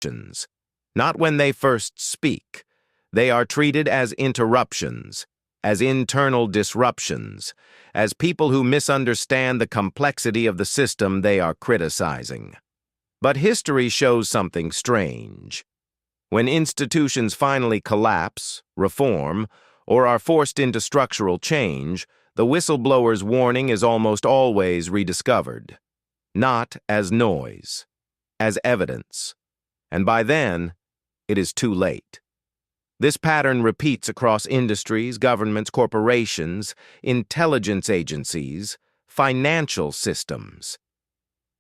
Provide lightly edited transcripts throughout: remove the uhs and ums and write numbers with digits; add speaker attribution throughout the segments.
Speaker 1: questions. Not when they first speak. They are treated as interruptions, as internal disruptions, as people who misunderstand the complexity of the system they are criticizing. But history shows something strange. When institutions finally collapse, reform, or are forced into structural change, the whistleblower's warning is almost always rediscovered. Not as noise, as evidence. And by then, it is too late. This pattern repeats across industries, governments, corporations, intelligence agencies, financial systems.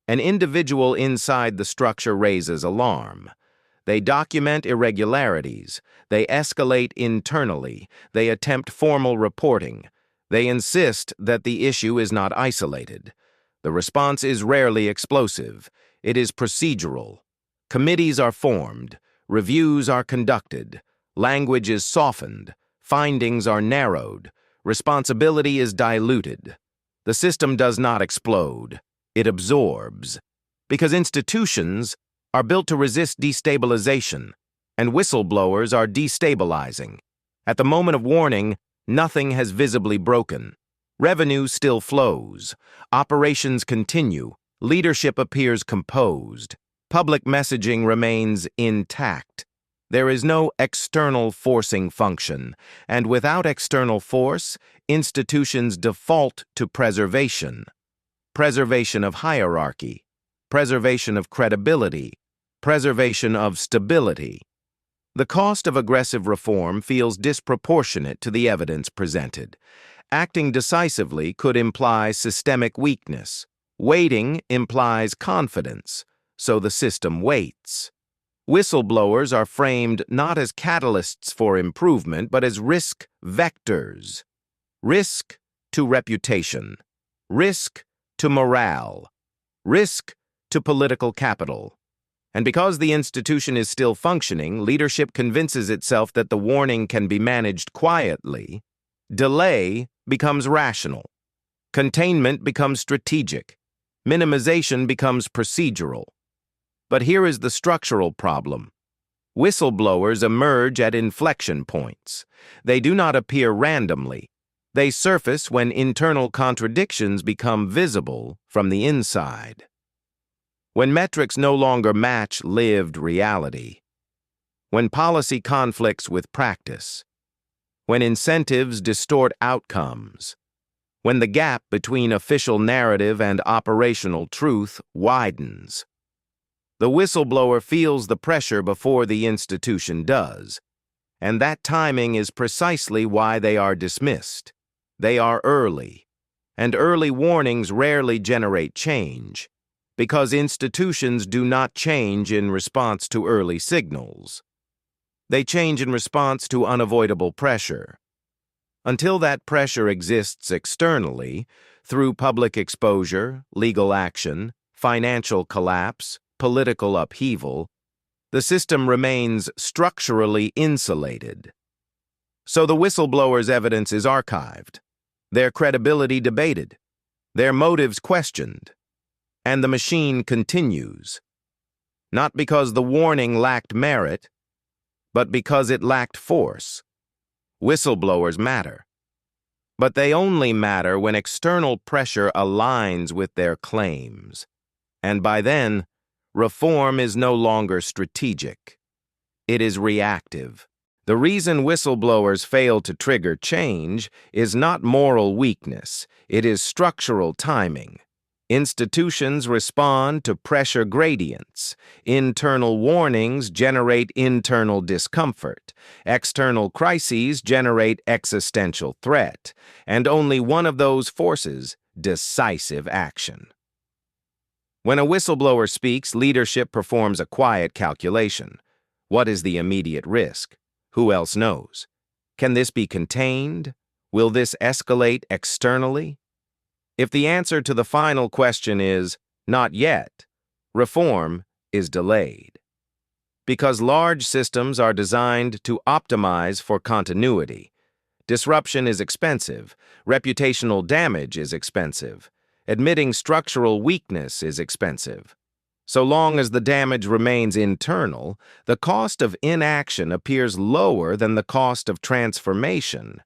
Speaker 1: An individual inside the structure raises alarm. They document irregularities. They escalate internally. They attempt formal reporting. They insist that the issue is not isolated. The response is rarely explosive. It is procedural. Committees are formed. Reviews are conducted. Language is softened. Findings are narrowed. Responsibility is diluted. The system does not explode. It absorbs. Because institutions are built to resist destabilization, and whistleblowers are destabilizing. At the moment of warning, nothing has visibly broken. Revenue still flows. Operations continue. Leadership appears composed. Public messaging remains intact. There is no external forcing function, and without external force, institutions default to preservation. Preservation of hierarchy, preservation of credibility, preservation of stability. The cost of aggressive reform feels disproportionate to the evidence presented. Acting decisively could imply systemic weakness. Waiting implies confidence, so the system waits. Whistleblowers are framed not as catalysts for improvement, but as risk vectors. Risk to reputation. Risk to morale. Risk to political capital. And because the institution is still functioning, leadership convinces itself that the warning can be managed quietly. Delay becomes rational. Containment becomes strategic. Minimization becomes procedural. But here is the structural problem. Whistleblowers emerge at inflection points. They do not appear randomly. They surface when internal contradictions become visible from the inside. When metrics no longer match lived reality. When policy conflicts with practice. When incentives distort outcomes. When the gap between official narrative and operational truth widens. The whistleblower feels the pressure before the institution does, and that timing is precisely why they are dismissed. They are early, and early warnings rarely generate change, because institutions do not change in response to early signals. They change in response to unavoidable pressure. Until that pressure exists externally, through public exposure, legal action, financial collapse, political upheaval, the system remains structurally insulated. So the whistleblower's evidence is archived, their credibility debated, their motives questioned, and the machine continues. Not because the warning lacked merit, but because it lacked force. Whistleblowers matter. But they only matter when external pressure aligns with their claims. And by then, reform is no longer strategic. It is reactive. The reason whistleblowers fail to trigger change is not moral weakness. It is structural timing. Institutions respond to pressure gradients. Internal warnings generate internal discomfort. External crises generate existential threat. And only one of those forces, decisive action. When a whistleblower speaks, leadership performs a quiet calculation. What is the immediate risk? Who else knows? Can this be contained? Will this escalate externally? If the answer to the final question is, not yet, reform is delayed. Because large systems are designed to optimize for continuity. Disruption is expensive. Reputational damage is expensive. Admitting structural weakness is expensive. So long as the damage remains internal, the cost of inaction appears lower than the cost of transformation.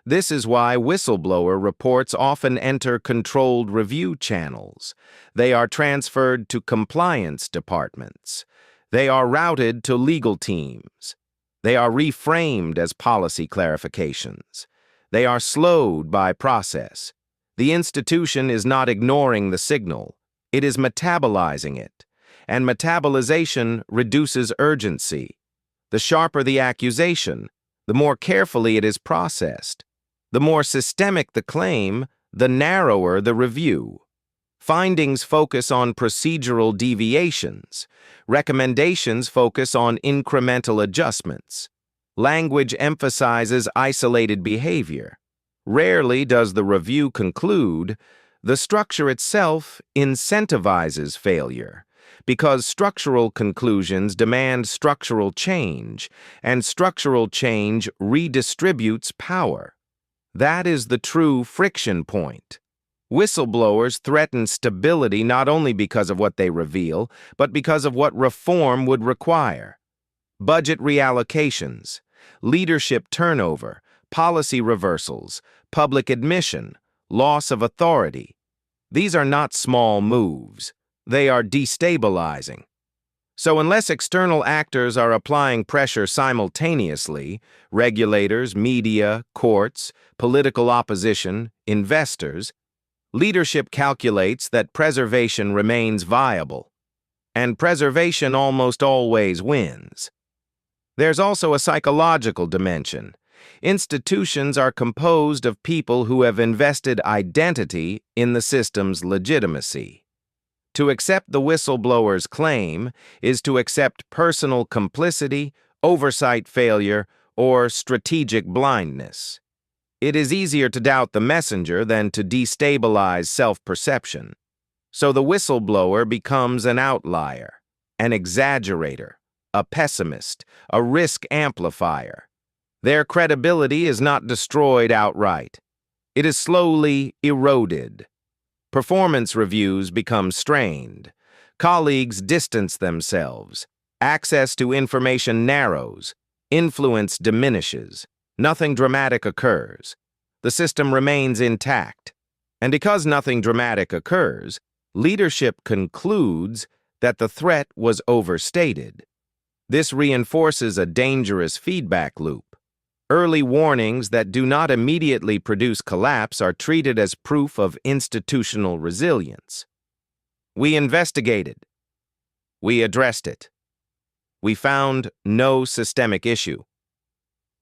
Speaker 1: This is why whistleblower reports often enter controlled review channels. They are transferred to compliance departments. They are routed to legal teams. They are reframed as policy clarifications. They are slowed by process. The institution is not ignoring the signal. It is metabolizing it. And metabolization reduces urgency. The sharper the accusation, the more carefully it is processed. The more systemic the claim, the narrower the review. Findings focus on procedural deviations. Recommendations focus on incremental adjustments. Language emphasizes isolated behavior. Rarely does the review conclude. The structure itself incentivizes failure, because structural conclusions demand structural change, and structural change redistributes power. That is the true friction point. Whistleblowers threaten stability not only because of what they reveal, but because of what reform would require. Budget reallocations, leadership turnover, policy reversals, public admission, loss of authority. These are not small moves. They are destabilizing. So unless external actors are applying pressure simultaneously, regulators, media, courts, political opposition, investors, leadership calculates that preservation remains viable. And preservation almost always wins. There's also a psychological dimension. Institutions are composed of people who have invested identity in the system's legitimacy. To accept the whistleblower's claim is to accept personal complicity, oversight failure, or strategic blindness. It is easier to doubt the messenger than to destabilize self-perception. So the whistleblower becomes an outlier, an exaggerator, a pessimist, a risk amplifier. Their credibility is not destroyed outright. It is slowly eroded. Performance reviews become strained. Colleagues distance themselves. Access to information narrows. Influence diminishes. Nothing dramatic occurs. The system remains intact. And because nothing dramatic occurs, leadership concludes that the threat was overstated. This reinforces a dangerous feedback loop. Early warnings that do not immediately produce collapse are treated as proof of institutional resilience. We investigated. We addressed it. We found no systemic issue.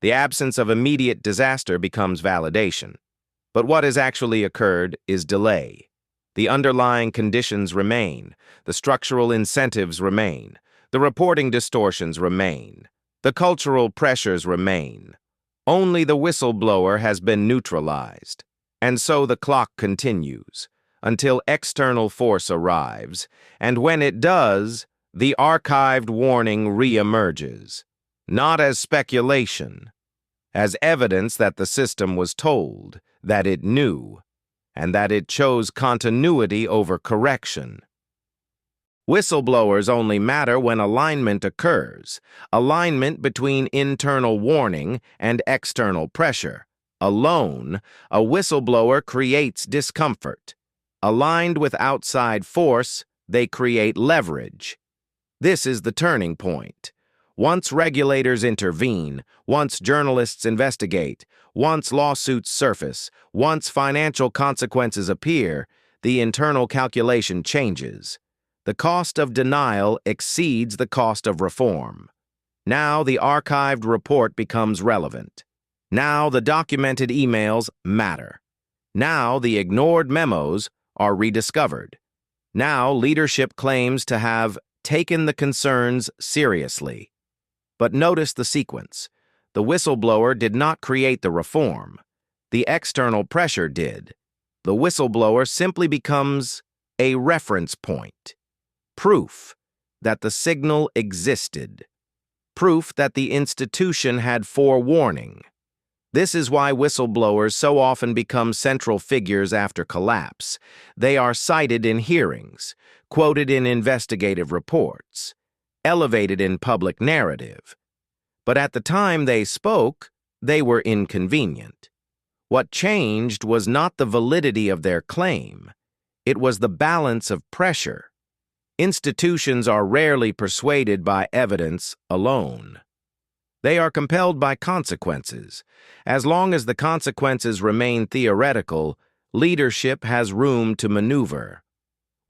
Speaker 1: The absence of immediate disaster becomes validation. But what has actually occurred is delay. The underlying conditions remain. The structural incentives remain. The reporting distortions remain. The cultural pressures remain. Only the whistleblower has been neutralized. And so the clock continues until external force arrives, and when it does, the archived warning reemerges, not as speculation, as evidence that the system was told, that it knew, and that it chose continuity over correction. Whistleblowers only matter when alignment occurs, alignment between internal warning and external pressure. Alone, a whistleblower creates discomfort. Aligned with outside force, they create leverage. This is the turning point. Once regulators intervene, once journalists investigate, once lawsuits surface, once financial consequences appear, the internal calculation changes. The cost of denial exceeds the cost of reform. Now the archived report becomes relevant. Now the documented emails matter. Now the ignored memos are rediscovered. Now leadership claims to have taken the concerns seriously. But notice the sequence. The whistleblower did not create the reform. The external pressure did. The whistleblower simply becomes a reference point. Proof that the signal existed. Proof that the institution had forewarning. This is why whistleblowers so often become central figures after collapse. They are cited in hearings, quoted in investigative reports, elevated in public narrative. But at the time they spoke, they were inconvenient. What changed was not the validity of their claim. It was the balance of pressure. Institutions are rarely persuaded by evidence alone. They are compelled by consequences. As long as the consequences remain theoretical, leadership has room to maneuver.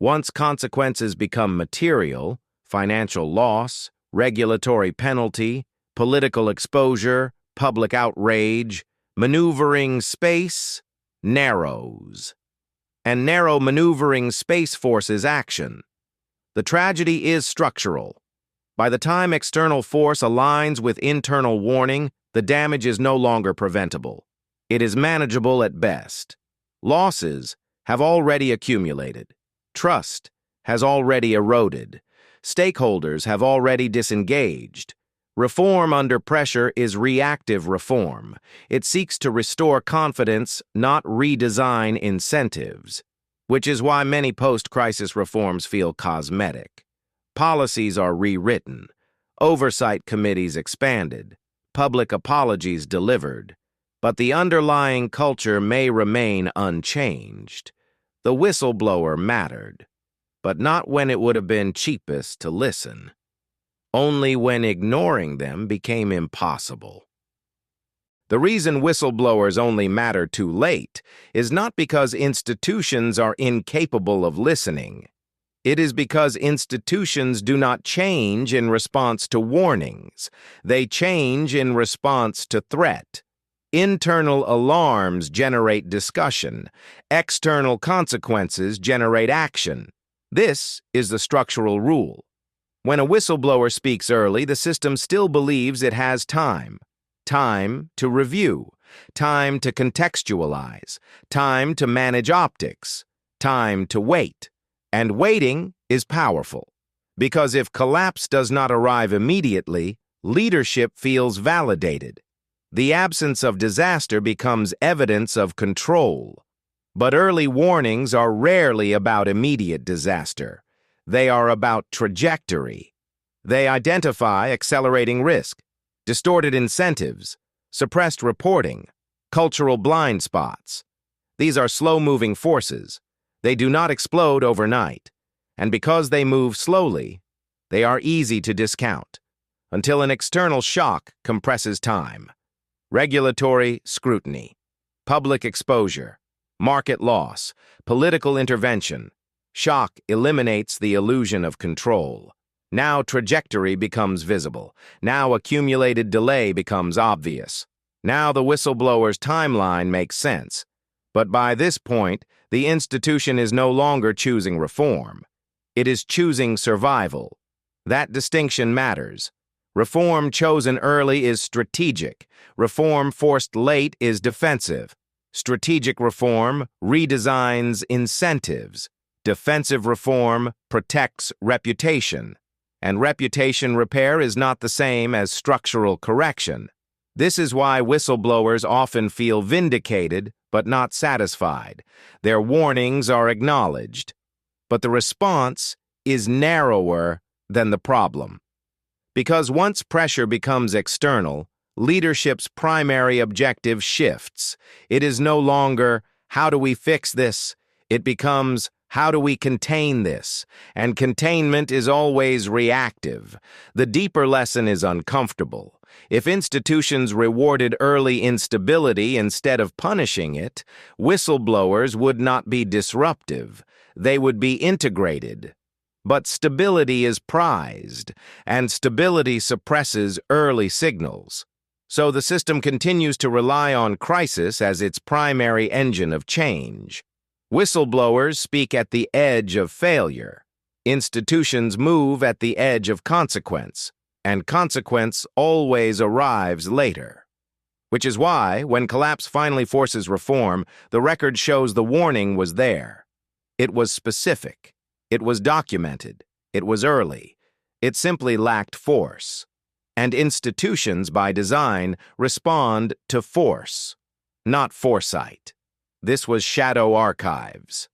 Speaker 1: Once consequences become material, financial loss, regulatory penalty, political exposure, public outrage, maneuvering space narrows. And narrow maneuvering space forces action. The tragedy is structural. By the time external force aligns with internal warning, the damage is no longer preventable. It is manageable at best. Losses have already accumulated. Trust has already eroded. Stakeholders have already disengaged. Reform under pressure is reactive reform. It seeks to restore confidence, not redesign incentives, which is why many post-crisis reforms feel cosmetic. Policies are rewritten, oversight committees expanded, public apologies delivered, but the underlying culture may remain unchanged. The whistleblower mattered, but not when it would have been cheapest to listen. Only when ignoring them became impossible. The reason whistleblowers only matter too late is not because institutions are incapable of listening. It is because institutions do not change in response to warnings. They change in response to threat. Internal alarms generate discussion. External consequences generate action. This is the structural rule. When a whistleblower speaks early, the system still believes it has time. Time to review. Time to contextualize. Time to manage optics. Time to wait. And waiting is powerful, because if collapse does not arrive immediately, leadership feels validated. The absence of disaster becomes evidence of control. But early warnings are rarely about immediate disaster. They are about trajectory. They identify accelerating risk, distorted incentives, suppressed reporting, cultural blind spots. These are slow-moving forces. They do not explode overnight, and because they move slowly, they are easy to discount, until an external shock compresses time. Regulatory scrutiny, public exposure, market loss, political intervention. Shock eliminates the illusion of control. Now trajectory becomes visible. Now accumulated delay becomes obvious. Now the whistleblower's timeline makes sense. But by this point, the institution is no longer choosing reform. It is choosing survival. That distinction matters. Reform chosen early is strategic. Reform forced late is defensive. Strategic reform redesigns incentives. Defensive reform protects reputation. And reputation repair is not the same as structural correction. This is why whistleblowers often feel vindicated but not satisfied. Their warnings are acknowledged, but the response is narrower than the problem. Because once pressure becomes external, leadership's primary objective shifts. It is no longer, how do we fix this? It becomes, how do we contain this? And containment is always reactive. The deeper lesson is uncomfortable. If institutions rewarded early instability instead of punishing it, whistleblowers would not be disruptive. They would be integrated. But stability is prized, and stability suppresses early signals. So the system continues to rely on crisis as its primary engine of change. Whistleblowers speak at the edge of failure. Institutions move at the edge of consequence, and consequence always arrives later. Which is why, when collapse finally forces reform, the record shows the warning was there. It was specific. It was documented. It was early. It simply lacked force. and institutions, by design, respond to force, not foresight. This was shadow archives.